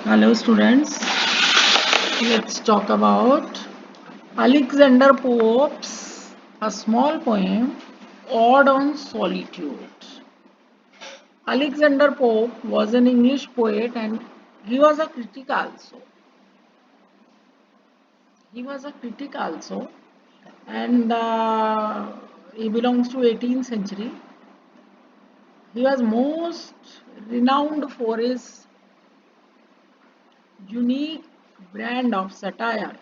Hello students, let's talk about Alexander Pope's a small poem, Ode on Solitude. Alexander Pope was an English poet and he was a critic also. And he belongs to 18th century. He was most renowned for his unique brand of satire.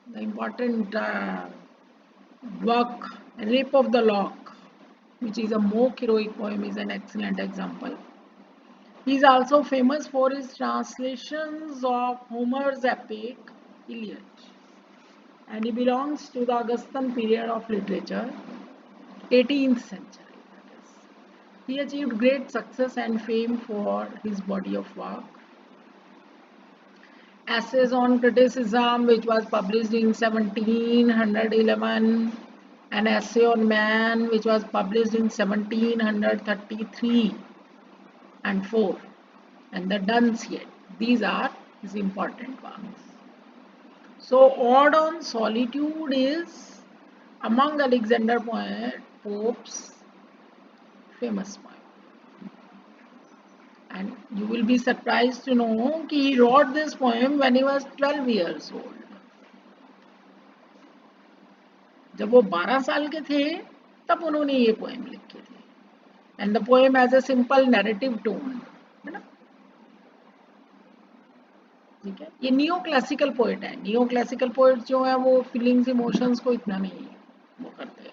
The important work, Rape of the Lock, which is a mock heroic poem, is an excellent example. He is also famous for his translations of Homer's epic Iliad, and he belongs to the Augustan period of literature, 18th century. He achieved great success and fame for his body of work. Essays on Criticism, which was published in 1711, an essay on man, which was published in 1733 and 4, and the Dunciad. These are his important ones. So, Ode on Solitude is among Alexander Pope's famous poems. And you will be surprised to know that he wrote this poem when he was 12 years old. जब वो 12 साल के थे तब उन्होंने ये poem लिखे थे. And the poem has a simple narrative tone, है ना. ठीक है. ये नियो क्लासिकल पोएट है. नियो क्लासिकल पोएट जो है वो फीलिंग्स इमोशंस को इतना नहीं वो करते,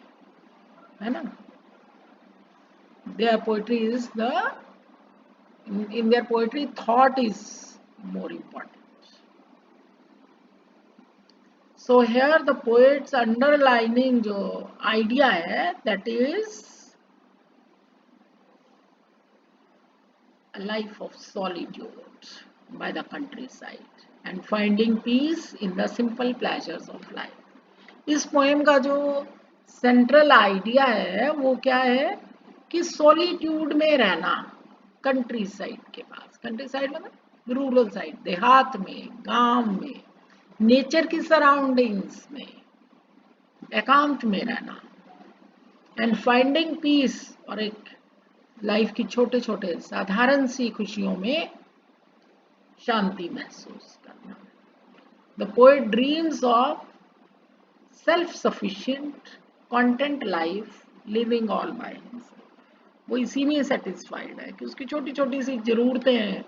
है ना. There poetry is the in their poetry thought is more important. So here the poet's underlining जो idea है, that is a life of solitude by the countryside and finding peace in the simple pleasures of life. इस poem का जो central idea है वो क्या है कि सॉलिट्यूड में रहना, कंट्री साइड के पास. कंट्री साइड मतलब रूरल साइड, देहात में, गांव में, नेचर की सराउंडिंग्स में, एकांत में रहना. एंड फाइंडिंग पीस, और एक लाइफ की छोटे छोटे साधारण सी खुशियों में शांति महसूस करना. The poet dreams of self sufficient content life living all by himself. वो इसी में सेटिस्फाइड है कि उसकी छोटी छोटी सी जरूरतें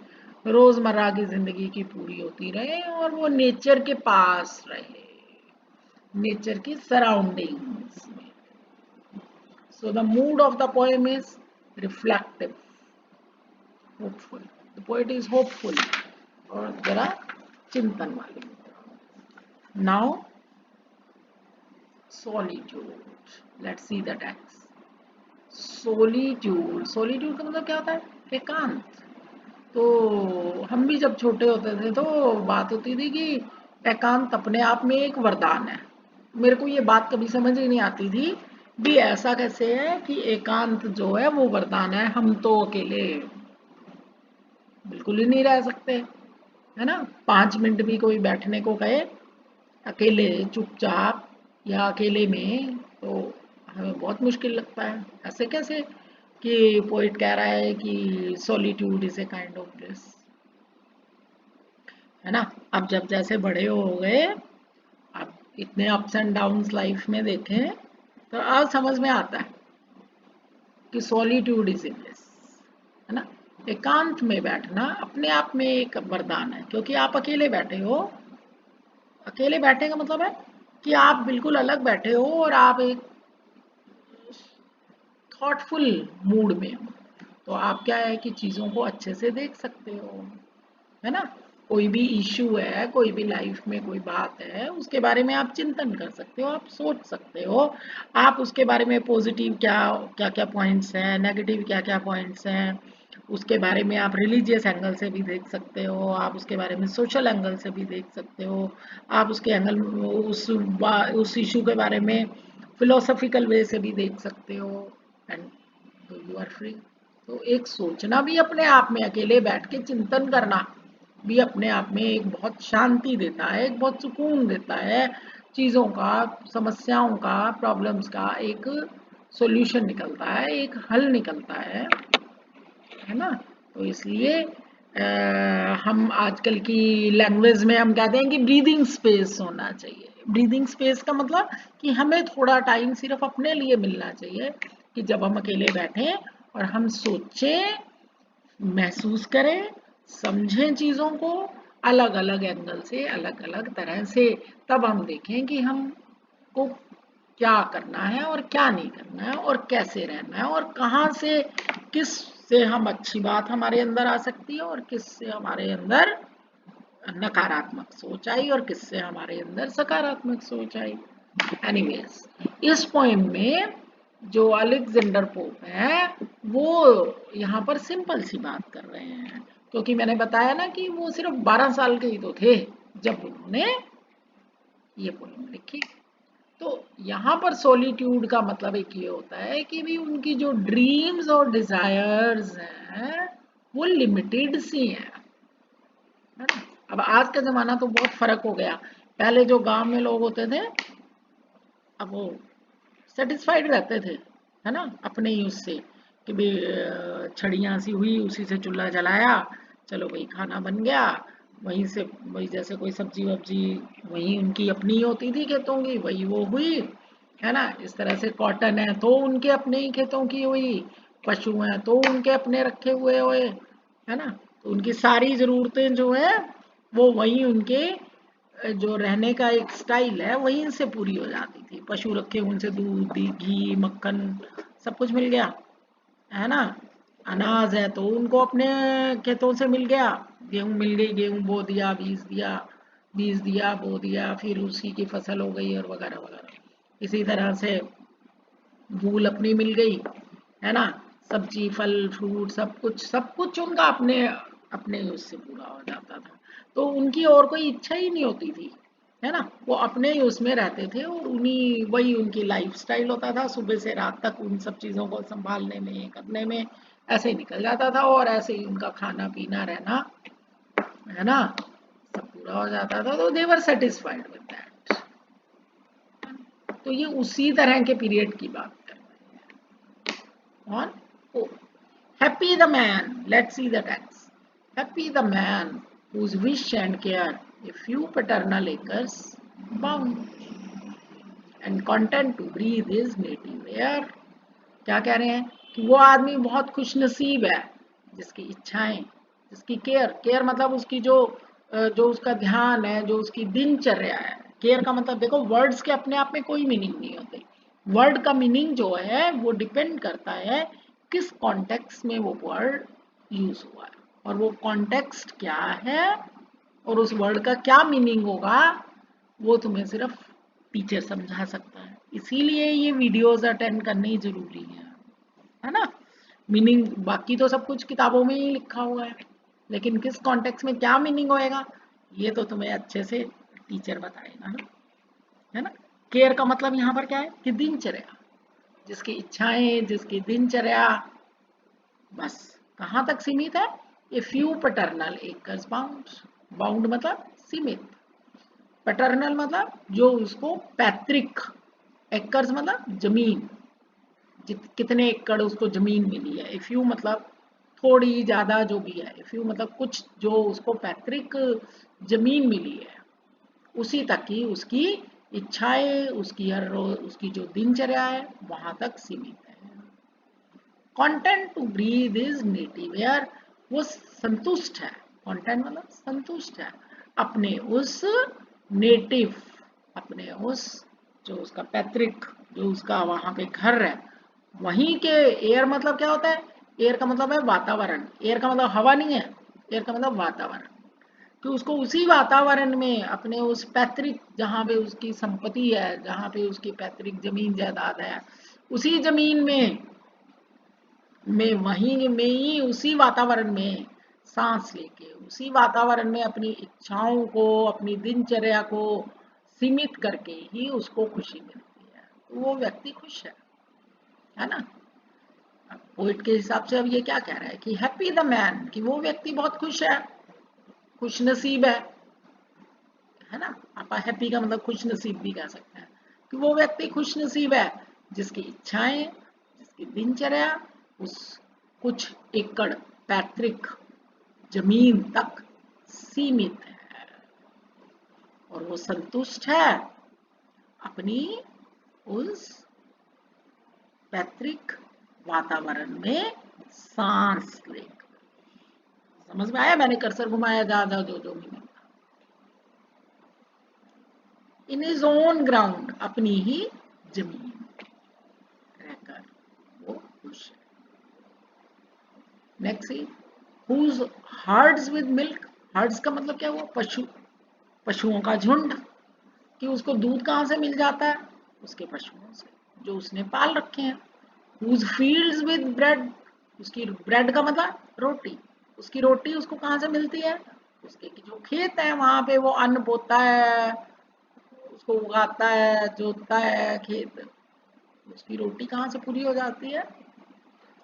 रोजमर्रा की जिंदगी की पूरी होती रहे और वो नेचर के पास रहे, नेचर की सराउंडिंग्स में. So the mood off the poem is reflective, hopeful. The poet is hopeful और जरा चिंतन वाली. Now solitude, let's see the text. Solitude का मतलब क्या होता है? एकांत. तो हम भी जब छोटे होते थे तो बात होती थी कि एकांत अपने आप में एक वरदान है. मेरे को ये बात कभी समझ ही नहीं आती थी भी ऐसा कैसे है कि एकांत जो है वो वरदान है. हम तो अकेले बिल्कुल ही नहीं रह सकते, है ना. 5 मिनट भी कोई बैठने को कहे अकेले चुपचाप या अकेले में तो हमें बहुत मुश्किल लगता है. ऐसे कैसे कि पोइट कह रहा है कि solitude is a kind of bliss, है ना. अब जब जैसे बड़े हो गए, अब इतने अप्स एंड डाउन्स लाइफ में देखें तो आज समझ में आता है कि सॉलिट्यूड इज ए ब्लिस, है ना. एकांत में बैठना अपने आप में एक वरदान है, क्योंकि आप अकेले बैठे हो. अकेले बैठे का मतलब है कि आप बिल्कुल अलग बैठे हो और आप एक थॉटफुल मूड में हो. तो आप क्या है कि चीज़ों को अच्छे से देख सकते हो, है ना. कोई भी इश्यू है, कोई भी लाइफ में कोई बात है, उसके बारे में आप चिंतन कर सकते हो, आप सोच सकते हो. आप उसके बारे में पॉजिटिव क्या क्या क्या पॉइंट्स हैं, नेगेटिव क्या क्या पॉइंट्स हैं, उसके बारे में आप रिलीजियस एंगल से भी देख सकते हो, आप उसके बारे में सोशल एंगल से भी देख सकते हो, आप उसके एंगल उस इशू के बारे में फिलोसॉफिकल वे से भी देख सकते हो. And you are free. तो एक सोचना भी अपने आप में, अकेले बैठ के चिंतन करना भी अपने आप में एक बहुत शांति देता है, एक बहुत सुकून देता है। चीज़ों का, समस्याओं का, प्रॉब्लम्स का एक सॉल्यूशन निकलता है, एक हल निकलता है ना। तो इसलिए हम आजकल की लैंग्वेज में हम कहते हैं कि ब्रीदिंग स्पेस होना चाहिए। ब्रीदिंग स्पेस का मतलब कि हमें थोड़ा टाइम सिर्फ अपने लिए मिलना चाहिए, कि जब हम अकेले बैठें और हम सोचें, महसूस करें, समझें चीज़ों को अलग अलग एंगल से, अलग अलग तरह से, तब हम देखें कि हमको क्या करना है और क्या नहीं करना है और कैसे रहना है और कहाँ से, किस से हम अच्छी बात हमारे अंदर आ सकती है और किस से हमारे अंदर नकारात्मक सोच आई और किससे हमारे अंदर सकारात्मक सोच आई। एनीवेज, इस पोएम में जो अलेक्जेंडर पोप है वो यहाँ पर सिंपल सी बात कर रहे हैं, क्योंकि मैंने बताया ना कि वो सिर्फ 12 साल के ही तो थे जब उन्होंने ये पोएम लिखी। तो यहाँ पर सॉलिट्यूड का मतलब एक ये होता है कि भी उनकी जो ड्रीम्स और डिजायर्स हैं वो लिमिटेड सी हैं, है ना। अब आज का जमाना तो बहुत फर्क हो गया। पहले जो गांव में लोग होते थे, अब वो सेटिस्फाइड रहते थे, है ना, अपने ही उससे, कि भी छड़ियाँ सी हुई, उसी से चूल्हा जलाया, चलो भाई खाना बन गया, वहीं से वही जैसे कोई सब्जी वब्जी वहीं उनकी अपनी होती थी खेतों की, वही वो हुई, है ना। इस तरह से कॉटन है तो उनके अपने ही खेतों की हुई, पशु हैं तो उनके अपने रखे हुए, है ना। तो उनकी सारी ज़रूरतें जो है वो वहीं उनके जो रहने का एक स्टाइल है वहीं से पूरी हो जाती थी। पशु रखे उनसे दूध, घी, मक्खन सब कुछ मिल गया, है ना। अनाज है तो उनको अपने खेतों से मिल गया, गेहूं मिल गई, गेहूं बो दिया, बीज दिया, बो दिया, फिर उसी की फसल हो गई और वगैरह वगैरह। इसी तरह से धूल अपनी मिल गई, है ना। सब्जी, फल, फ्रूट, सब कुछ उनका अपने अपने उससे पूरा हो जाता था। तो उनकी और कोई इच्छा ही नहीं होती थी, है ना। वो अपने ही उसमें रहते थे और उन्हीं वही उनकी लाइफ स्टाइल होता था। सुबह से रात तक उन सब चीज़ों को संभालने में, करने में ऐसे ही निकल जाता था और ऐसे ही उनका खाना पीना रहना, है ना, सब पूरा हो जाता था। तो देवर सेटिस्फाइड विद दैट। तो ये उसी तरह के पीरियड की बात कर रहे हैं। और oh, happy the man, let's see the text. Happy the man whose wish and care a few paternal acres bound, and content to breathe his native air. क्या कह रहे हैं कि वो आदमी बहुत खुश नसीब है जिसकी इच्छाएं, जिसकी केयर, केयर मतलब उसकी जो उसका ध्यान है, जो उसकी दिनचर्या है। केयर का मतलब देखो, वर्ड्स के अपने आप में कोई मीनिंग नहीं होते। वर्ड का मीनिंग जो है वो डिपेंड करता है किस कॉन्टेक्स्ट में वो वर्ड यूज हुआ है, और वो कॉन्टेक्स्ट क्या है और उस वर्ड का क्या मीनिंग होगा वो तुम्हें सिर्फ टीचर समझा सकता है। इसीलिए ये वीडियोस अटेंड करनी जरूरी है ना। मीनिंग बाकी तो सब कुछ किताबों में ही लिखा हुआ है, लेकिन किस कॉन्टेक्स्ट में क्या मीनिंग होएगा ये तो तुम्हें अच्छे से टीचर बताएगा ना, है ना। केयर का मतलब यहाँ पर क्या है कि दिनचर्या, जिसकी इच्छाएं, जिसकी दिनचर्या बस कहाँ तक सीमित है। A few paternal acres bound, bound मतलब सीमित, पैटर्नल मतलब जो उसको पैतृक, एकर्स मतलब जमीन, कितने एकड़ उसको जमीन मिली है। इफ यू मतलब थोड़ी ज्यादा जो भी है, इफ यू मतलब कुछ जो उसको पैतृक जमीन मिली है उसी तक ही उसकी इच्छाएं, उसकी हर रोज उसकी जो दिनचर्या है वहां तक सीमित है। Content to breathe is native air, वो संतुष्ट है, कंटेंट मतलब संतुष्ट है अपने उस नेटिव, अपने उस जो उसका पैतृक, जो उसका वहां पे घर है वहीं के। एयर मतलब क्या होता है, एयर का मतलब है वातावरण, एयर का मतलब हवा नहीं है, एयर का मतलब वातावरण। कि उसको उसी वातावरण में, अपने उस पैतृक जहाँ पे उसकी संपत्ति है, जहाँ पे उसकी पैतृक जमीन जायदाद है, उसी जमीन में वहीं में ही उसी वातावरण में सांस लेके, उसी वातावरण में अपनी इच्छाओं को, अपनी दिनचर्या को सीमित करके ही उसको खुशी मिलती है। तो वो व्यक्ति खुश है ना। पोइट के हिसाब से अब ये क्या कह रहा है कि हैप्पी द मैन, कि वो व्यक्ति बहुत खुश है, खुश नसीब है ना। आप हैप्पी का मतलब खुश नसीब भी कह सकते हैं, कि वो व्यक्ति खुश नसीब है जिसकी इच्छाएं, जिसकी दिनचर्या उस कुछ एकड़ पैतृक जमीन तक सीमित है, और वो संतुष्ट है अपनी उस पैतृक वातावरण में सांस लेकर। समझ में आया? मैंने कर्सर घुमाया ज्यादा जो जो मीनिंग था। इन इज ओन ग्राउंड, अपनी ही जमीन रहकर वो खुश है। Next see, whose herds with milk. Herds का मतलब क्या हुआ? पशु, पशुओं का झुंड, कि उसको दूध कहाँ से मिल जाता है? उसके पशुओं से जो उसने पाल रखे हैं। हुज फील्ड्स विद ब्रेड, उसकी ब्रेड का मतलब रोटी, उसकी रोटी उसको कहाँ से मिलती है? उसके जो खेत है वहां पे वो अन्न बोता है, उसको उगाता है, जोतता है खेत, उसकी रोटी कहाँ से पूरी हो जाती है?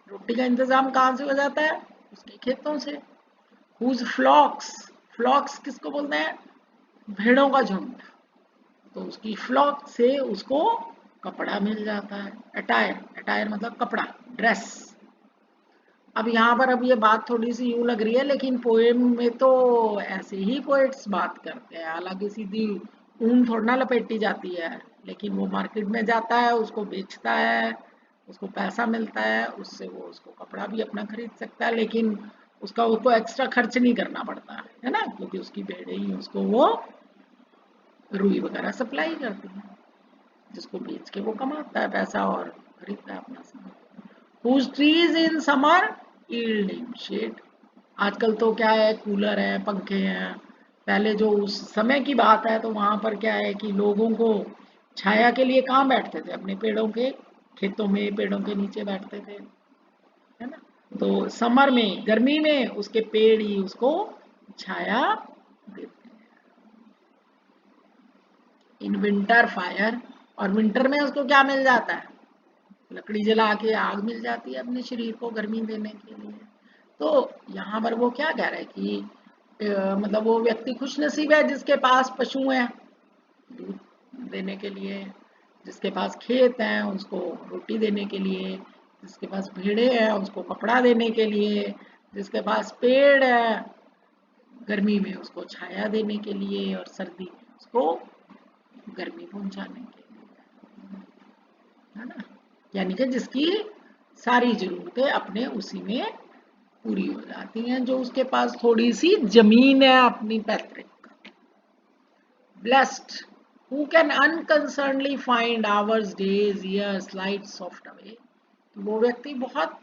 रोटी का इंतजाम कहाँ से हो जाता है? उसके खेतों से। हुज फ्लॉक्स, फ्लॉक्स किसको बोलते हैं? भेड़ों का झुंड, तो उसकी फ्लॉक से उसको कपड़ा मिल जाता है। अटायर, अटायर मतलब कपड़ा, ड्रेस। अब यहाँ पर अब ये बात थोड़ी सी यूं लग रही है, लेकिन पोएम में तो ऐसे ही पोएट्स बात करते हैं, हालांकि सीधी ऊन थोड़ा ना लपेटी जाती है, लेकिन वो मार्केट में जाता है, उसको बेचता है, उसको पैसा मिलता है, उससे वो उसको कपड़ा भी अपना खरीद सकता है, लेकिन उसको एक्स्ट्रा खर्च नहीं करना पड़ता है ना, क्योंकि उसकी भेड़ें ही उसको वो रुई वगैरह सप्लाई करती है, जिसको बेच के वो कमाता है पैसा और खरीदता है अपना सामान। Whose trees in summer yield him shade। आजकल तो क्या है, कूलर है, पंखे हैं। पहले जो उस समय की बात है तो वहां पर क्या है कि लोगों को छाया के लिए कहाँ बैठते थे? अपने पेड़ों के खेतों में, पेड़ों के नीचे बैठते थे, है ना। तो समर में, गर्मी में उसके पेड़ ही उसको छाया देते हैं। इन विंटर फायर, और विंटर में उसको क्या मिल जाता है? लकड़ी जला के आग मिल जाती है अपने शरीर को गर्मी देने के लिए। तो यहाँ पर वो क्या कह रहा है कि मतलब वो व्यक्ति खुश नसीब है जिसके पास पशु हैं दूध देने के लिए, जिसके पास खेत हैं उसको रोटी देने के लिए, जिसके पास भेड़े हैं उसको कपड़ा देने के लिए, जिसके पास पेड़ है गर्मी में उसको छाया देने के लिए, और सर्दी में उसको गर्मी पहुंचाने के लिए, है ना। यानी कि जिसकी सारी जरूरतें अपने उसी में पूरी हो जाती हैं, जो उसके पास थोड़ी सी जमीन है अपनी पैतृक। Blessed who can unconcernedly find hours, days, years slide soft away. वो व्यक्ति बहुत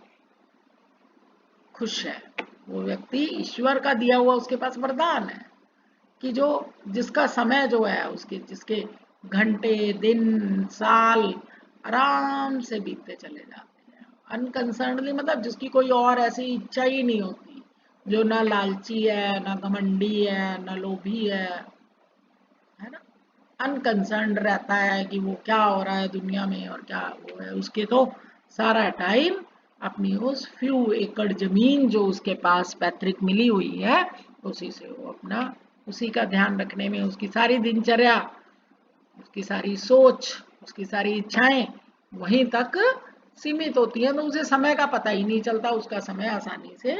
खुश है, वो व्यक्ति ईश्वर का दिया हुआ उसके पास वरदान है कि जो जिसका समय जो है उसके जिसके घंटे, दिन, साल आराम से बीतते चले जाते हैं। अनकंसर्नली मतलब जिसकी कोई और ऐसी इच्छा ही नहीं होती, जो ना लालची है, ना घमंडी है, ना लोभी है ना। अनकंसर्न रहता है कि वो क्या हो रहा है दुनिया में और क्या वो है, उसके तो सारा टाइम अपनी उस फ्यू एकड़ जमीन जो उसके पास पैतृक मिली हुई है उसी से वो अपना उसी का ध्यान रखने में, उसकी सारी दिनचर्या, उसकी सारी सोच, उसकी सारी इच्छाएं वहीं तक सीमित होती हैं, तो उसे समय का पता ही नहीं चलता, उसका समय आसानी से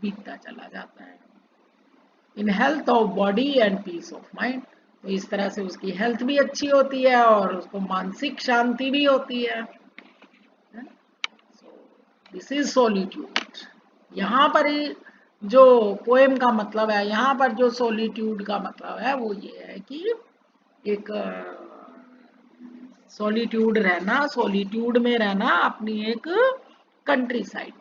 बीतता चला जाता है। In health of body and peace of mind, तो इस तरह से उसकी हेल्थ भी अच्छी होती है और उसको मानसिक शांति भी होती है। This is solitude. यहाँ पर जो पोएम का मतलब है, यहाँ पर जो सॉलिट्यूड का मतलब है वो ये है कि एक सॉलिट्यूड रहना, सॉलिट्यूड में रहना अपनी एक कंट्री साइड,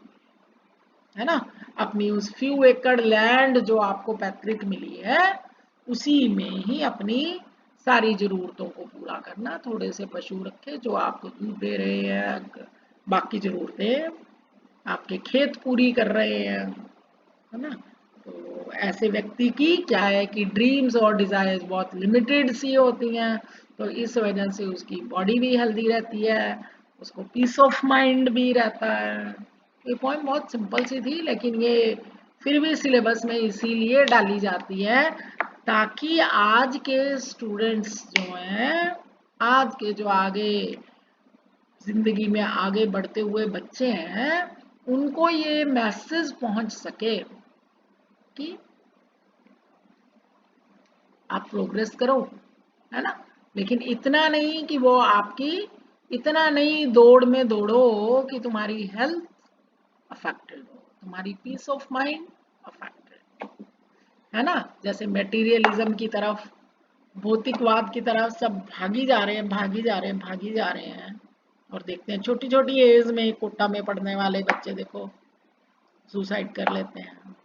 है ना, अपनी उस फ्यू एकड़ लैंड जो आपको पैतृक मिली है उसी में ही अपनी सारी जरूरतों को पूरा करना। थोड़े से पशु रखे जो आपको दूध दे रहे हैं, बाकी जरूरतें आपके खेत पूरी कर रहे हैं, है ना। तो ऐसे व्यक्ति की क्या है कि ड्रीम्स और डिजायर्स बहुत लिमिटेड सी होती हैं, तो इस वजह से उसकी बॉडी भी हेल्दी रहती है, उसको पीस ऑफ माइंड भी रहता है। ये पोएम बहुत सिंपल सी थी, लेकिन ये फिर भी सिलेबस में इसीलिए डाली जाती है ताकि आज के स्टूडेंट्स जो हैं, आज के जो आगे जिंदगी में आगे बढ़ते हुए बच्चे हैं, उनको ये मैसेज पहुंच सके कि आप प्रोग्रेस करो, है ना। लेकिन इतना नहीं कि वो आपकी, इतना नहीं दौड़ में दौड़ो कि तुम्हारी हेल्थ अफेक्टेड हो, तुम्हारी पीस ऑफ माइंड अफेक्टेड, है ना। जैसे मेटीरियलिज्म की तरफ, भौतिकवाद की तरफ सब भागी जा रहे हैं, भागी जा रहे हैं, भागी जा रहे हैं। और देखते हैं छोटी छोटी एज में कोटा में पढ़ने वाले बच्चे देखो सुसाइड कर लेते हैं,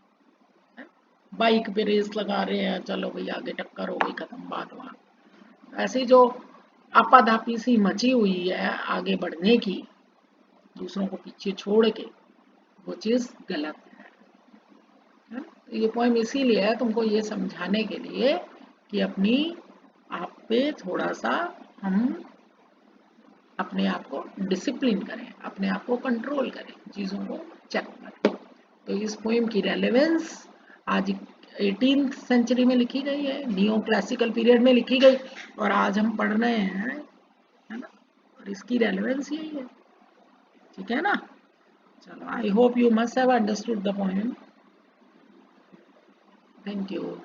बाइक पे रेस लगा रहे हैं, चलो भाई आगे टक्कर हो गई, खत्म बात वहां। ऐसी जो आपाधापी सी मची हुई है आगे बढ़ने की, दूसरों को पीछे छोड़ के, वो चीज गलत है। तो ये पोएम इसीलिए है तुमको ये समझाने के लिए कि अपनी आप पे थोड़ा सा हम अपने आप को डिसिप्लिन करें, अपने आप को कंट्रोल करें, चीज़ों को चेक करें। तो इस पोएम की रेलेवेंस आज 18th सेंचुरी में लिखी गई है, नियो क्लासिकल पीरियड में लिखी गई, और आज हम पढ़ रहे हैं, है ना। और इसकी रेलेवेंस यही है, ठीक है ना। चलो, I hope you must have understood the poem. Thank you.